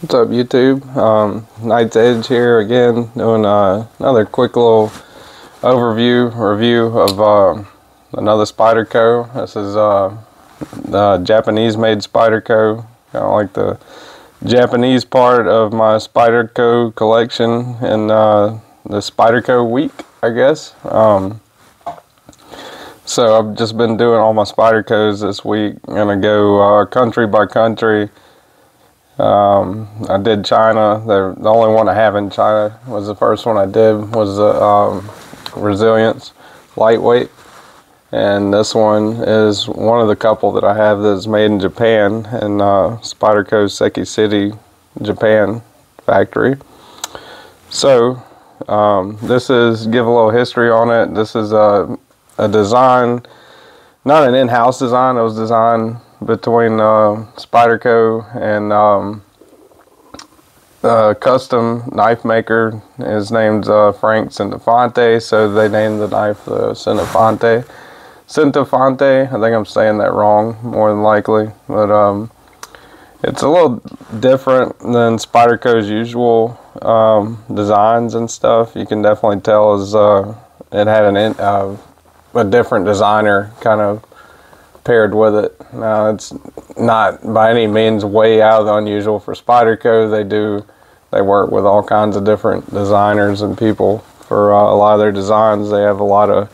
What's up, YouTube? Night's Edge here again, doing another quick little review of another Spyderco. This is the Japanese-made Spyderco, kind of like the Japanese part of my Spyderco collection and the Spyderco week, I guess. So I've just been doing all my Spydercos this week. I'm gonna go country by country. I did China. The only one I have in China was the first one I did was Resilience Lightweight, and this one is one of the couple that I have that's made in Japan in Spyderco Seki City, Japan factory. So this is, give a little history on it. This is a design, not an in-house design. It was designed between Spyderco and a custom knife maker. His name's Frank Centofante, so they named the knife Centofante. I think I'm saying that wrong, more than likely, but it's a little different than Spyderco's usual designs and stuff. You can definitely tell as it had a different designer kind of paired with it. Now, it's not by any means way out of the unusual for Spyderco. They work with all kinds of different designers and people for a lot of their designs. They have a lot of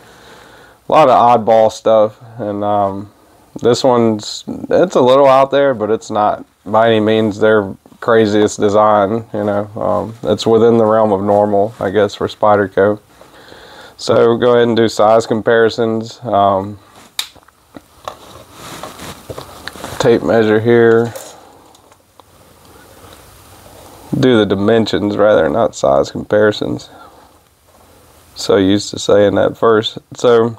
oddball stuff, and this one's, it's a little out there, but it's not by any means their craziest design. You know, it's within the realm of normal, I guess, for Spyderco. So we'll go ahead and do size comparisons. Tape measure here. Do the dimensions rather, not size comparisons. So used to saying that first. So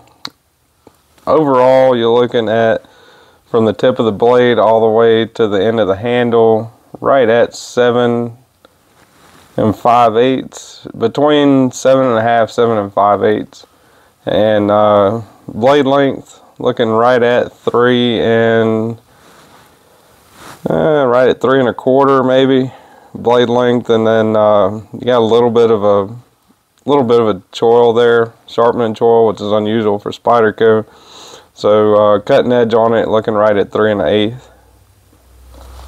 overall, you're looking at from the tip of the blade all the way to the end of the handle, right at 7 5/8, between 7 1/2, 7 5/8, and blade length looking right at 3 1/4 maybe blade length, and then you got a little bit of a choil there, sharpening choil, which is unusual for Spyderco. So cutting edge on it looking right at 3 1/8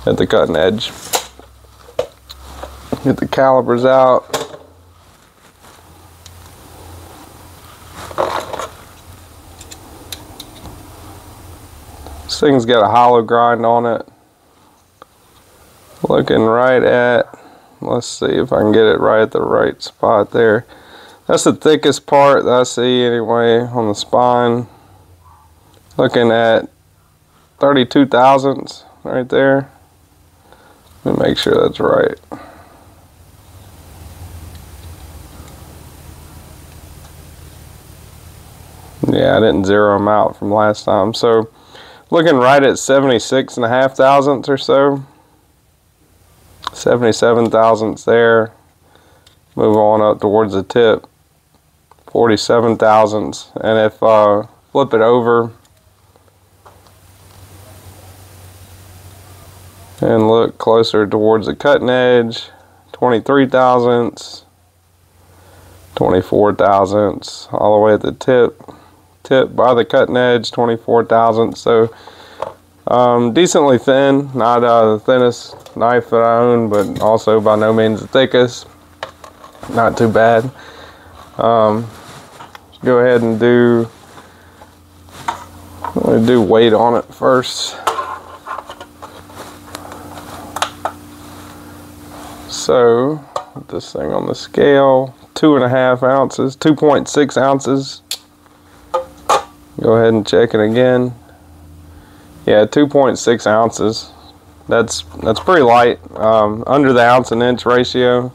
at the cutting edge. Get the calipers out. This thing's got a hollow grind on it. Looking right at, let's see if I can get it right at the right spot there. That's the thickest part that I see anyway on the spine. Looking at 32 thousandths right there. Let me make sure that's right. Yeah, I didn't zero them out from last time. So looking right at 76 1/2 thousandths or so. 77 thousandths there. Move on up towards the tip. 47 thousandths. And if flip it over and look closer towards the cutting edge, 23 thousandths, 24 thousandths, all the way at the tip by the cutting edge, 24 thousandths. So decently thin, not the thinnest knife that I own, but also by no means the thickest. Not too bad. Go ahead and do weight on it first. So put this thing on the scale, 2.5 ounces, 2.6 ounces. Go ahead and check it again. Yeah, 2.6 ounces. That's pretty light, under the ounce and inch ratio,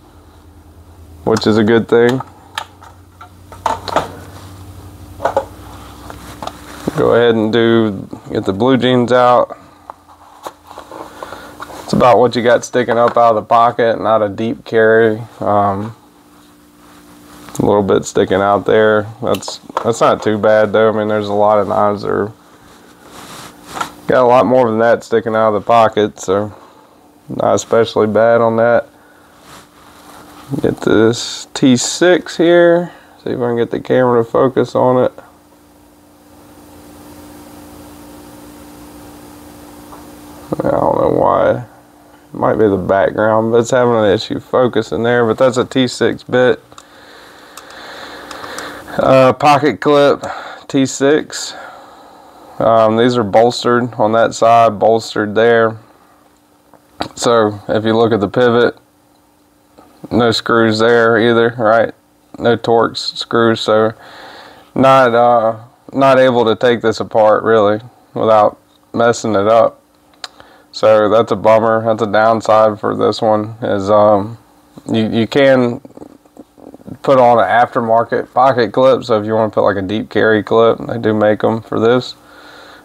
which is a good thing. Go ahead and get the blue jeans out. It's about what you got sticking up out of the pocket, not a deep carry. A little bit sticking out there. That's not too bad though. I mean, there's a lot of knives that are got a lot more than that sticking out of the pocket, so not especially bad on that. Get this T6 here. See if I can get the camera to focus on it. I don't know why. It might be the background, but it's having an issue focusing there. But that's a T6 bit. Pocket clip T6. These are bolstered on that side, bolstered there. So if you look at the pivot, no screws there either, right? No Torx screws, so not able to take this apart really without messing it up. So that's a bummer. That's a downside for this one. Is you can put on an aftermarket pocket clip. So if you want to put like a deep carry clip, they do make them for this.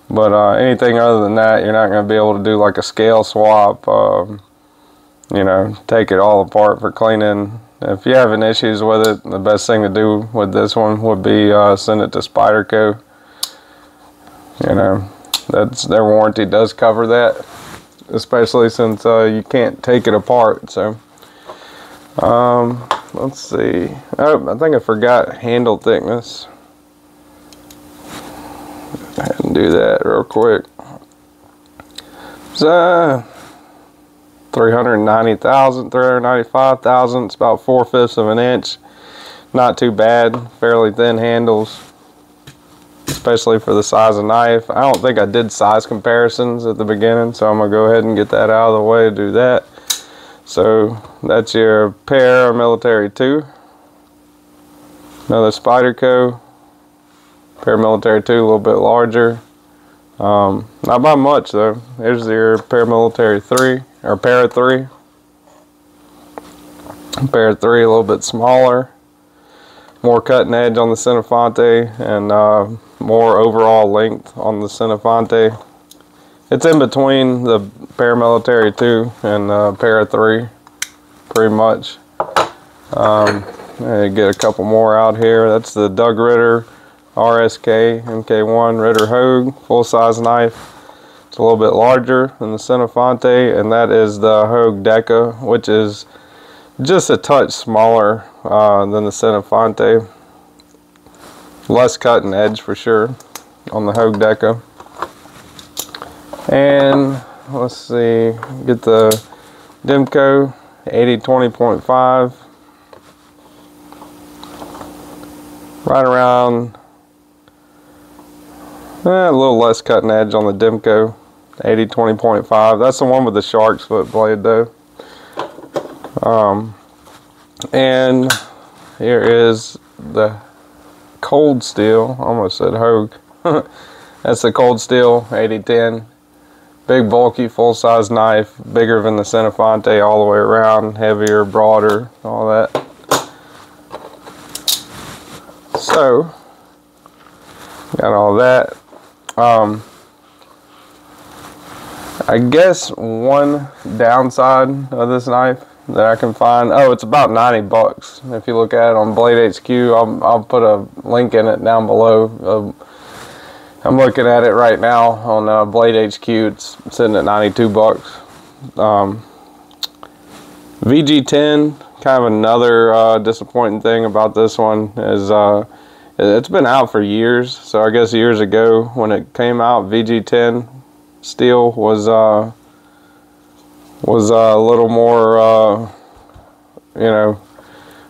But anything other than that, you're not going to be able to do like a scale swap. You know, take it all apart for cleaning. If you're having issues with it, the best thing to do with this one would be send it to Spyderco. You know, that's their warranty does cover that, especially since you can't take it apart. So let's see. Oh, I think I forgot handle thickness. Go ahead and do that real quick. So 390,000, 395,000. It's about 4/5 of an inch. Not too bad. Fairly thin handles, especially for the size of knife. I don't think I did size comparisons at the beginning, so I'm gonna go ahead and get that out of the way to do that. So that's your pair military 2. Another Spyderco pair military 2, a little bit larger. Not by much though. Here's your pair military 3, or pair of 3. Pair of 3, a little bit smaller. More cutting edge on the Centofante, and more overall length on the Centofante. It's in between the pair military 2 and pair of 3, pretty much. Get a couple more out here. That's the Doug Ritter RSK MK1 Ritter Hogue full-size knife. It's a little bit larger than the Centofante, and that is the Hogue Deca, which is just a touch smaller than the Centofante. Less cutting edge for sure on the Hogue Deca. And let's see, get the Demco 80-20.5. Right around a little less cutting edge on the Demco 80-20.5. That's the one with the shark's foot blade though. And here is the Cold Steel. I almost said Hogue. That's the Cold Steel 80-10. Big, bulky, full-size knife. Bigger than the Centofante all the way around. Heavier, broader, all that. So, got all that. I guess one downside of this knife that I can find, oh, it's about 90 bucks. If you look at it on Blade HQ, I'll put a link in it down below. I'm looking at it right now on Blade HQ. It's sitting at 92 bucks. VG10, kind of another disappointing thing about this one is it's been out for years. So I guess years ago when it came out, VG10 steel was a little more, you know,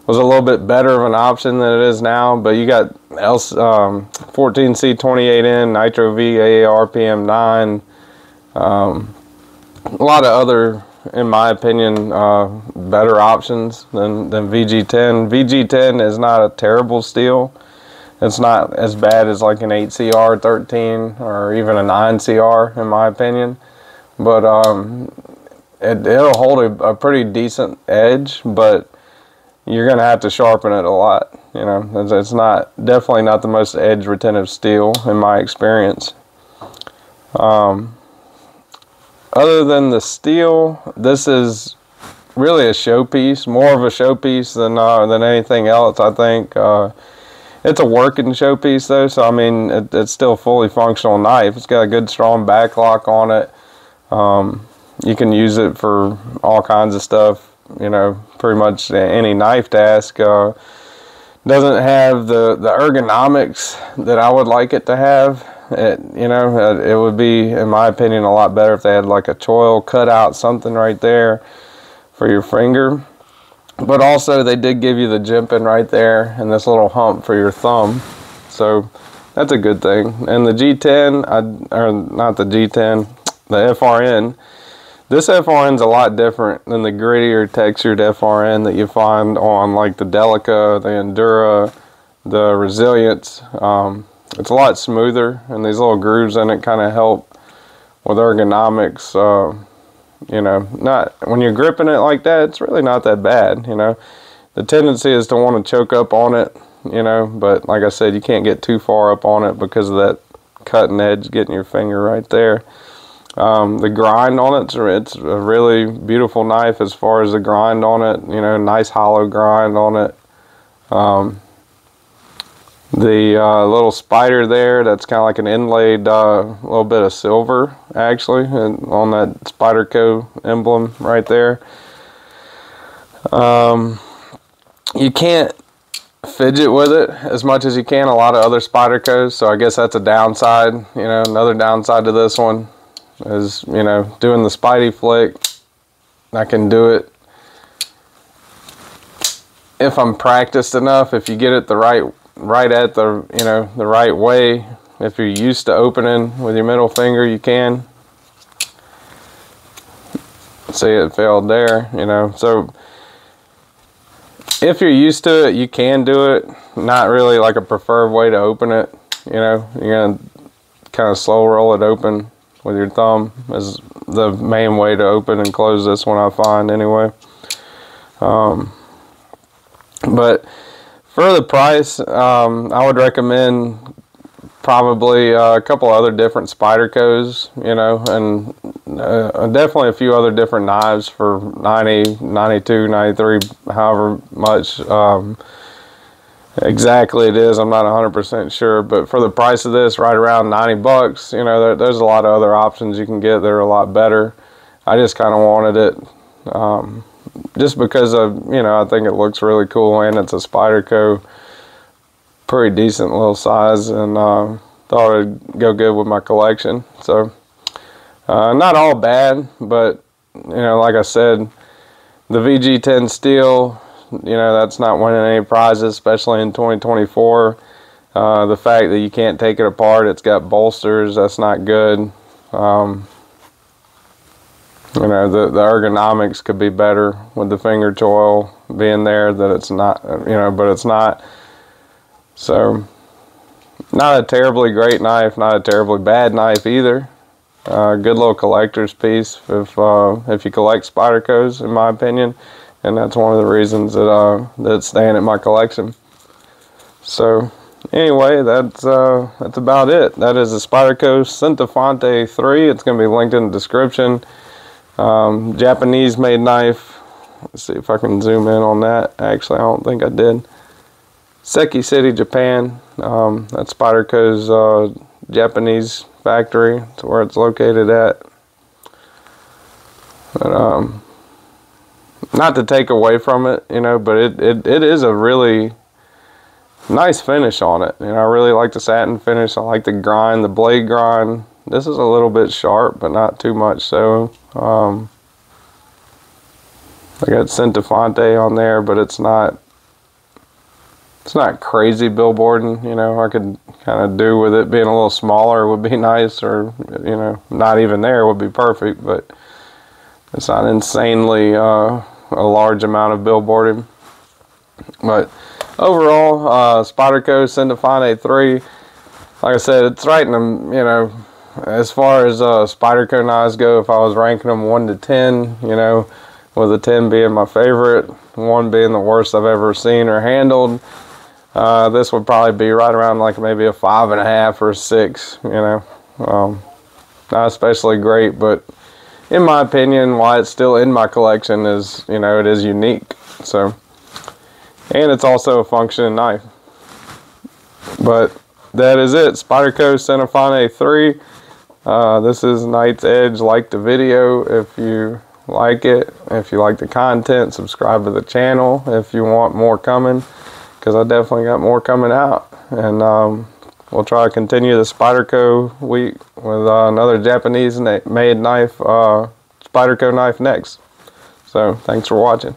was a little bit better of an option than it is now. But you got 14C28N, Nitro V, AAR PM9, a lot of other, in my opinion, better options than VG10. VG10 is not a terrible steel. It's not as bad as like an 8CR 13 or even a 9CR in my opinion, but it'll hold a pretty decent edge, but you're gonna have to sharpen it a lot. You know, it's definitely not the most edge retentive steel in my experience. Other than the steel, this is really a showpiece, more of a showpiece than anything else, I think. It's a working showpiece though, so I mean, it's still a fully functional knife. It's got a good strong back lock on it. You can use it for all kinds of stuff, you know, pretty much any knife task. Doesn't have the ergonomics that I would like it to have. You know, it would be, in my opinion, a lot better if they had like a choil cutout, something right there for your finger. But also they did give you the jimping right there and this little hump for your thumb. So that's a good thing. And the G10, or not the G10, the FRN. This FRN is a lot different than the grittier textured FRN that you find on like the Delica, the Endura, the Resilience. It's a lot smoother, and these little grooves in it kind of help with ergonomics. You know, not when you're gripping it like that, it's really not that bad. You know, the tendency is to want to choke up on it. You know, but like I said, you can't get too far up on it because of that cutting edge getting your finger right there. The grind on it's a really beautiful knife as far as the grind on it. You know, nice hollow grind on it. The little spider there, that's kind of like an inlaid little bit of silver, actually, on that Spyderco emblem right there. You can't fidget with it as much as you can a lot of other Spydercos, so I guess that's a downside. You know, another downside to this one is, you know, doing the Spidey flick. I can do it if I'm practiced enough. If you get it the right at the, you know, the right way, if you're used to opening with your middle finger, you can. See, it failed there, you know. So if you're used to it, you can do it. Not really like a preferred way to open it. You know, you're gonna kind of slow roll it open with your thumb is the main way to open and close this one, I find, anyway. But for the price, I would recommend probably a couple other different Spydercos, you know, and definitely a few other different knives for 90, 92, 93, however much exactly it is. I'm not 100% sure, but for the price of this, right around 90 bucks, you know, there's a lot of other options you can get that are a lot better. I just kind of wanted it just because of, you know, I think it looks really cool, and it's a Spyderco, pretty decent little size, and thought it'd go good with my collection. So not all bad, but, you know, like I said, the VG10 steel, you know, that's not winning any prizes, especially in 2024. The fact that you can't take it apart, it's got bolsters, that's not good. You know, the ergonomics could be better with the finger choil being there, that it's not, you know, but it's not. So, not a terribly great knife, not a terribly bad knife either. Good little collector's piece if you collect Spydercos, in my opinion, and that's one of the reasons that it's staying in my collection. So, anyway, that's about it. That is a Spyderco Centofante 3. It's going to be linked in the description. Japanese made knife. Let's see if I can zoom in on that. Actually, I don't think I did. Seki City, Japan. That's Spyderco's Japanese factory. That's where it's located at. But, not to take away from it, you know, but it is a really nice finish on it. You know, I really like the satin finish. I like the grind, the blade grind. This is a little bit sharp, but not too much so. I got Centofante on there, but it's not crazy billboarding. You know, I could kind of do with it being a little smaller would be nice, or, you know, not even there would be perfect, but it's not insanely a large amount of billboarding. But overall, Spyderco Centofante 3, like I said, it's right in the, you know, as far as Spyderco knives go, if I was ranking them 1 to 10, you know, with a 10 being my favorite, 1 being the worst I've ever seen or handled, this would probably be right around like maybe a 5.5 or a 6, you know. Not especially great, but in my opinion, why it's still in my collection is, you know, it is unique. So, and it's also a functioning knife. But that is it. Spyderco Centofante 3. This is Knight's Edge. Like the video if you like it. If you like the content, subscribe to the channel if you want more coming, because I definitely got more coming out. And we'll try to continue the Spyderco week with another Japanese made knife, Spyderco knife next. So thanks for watching.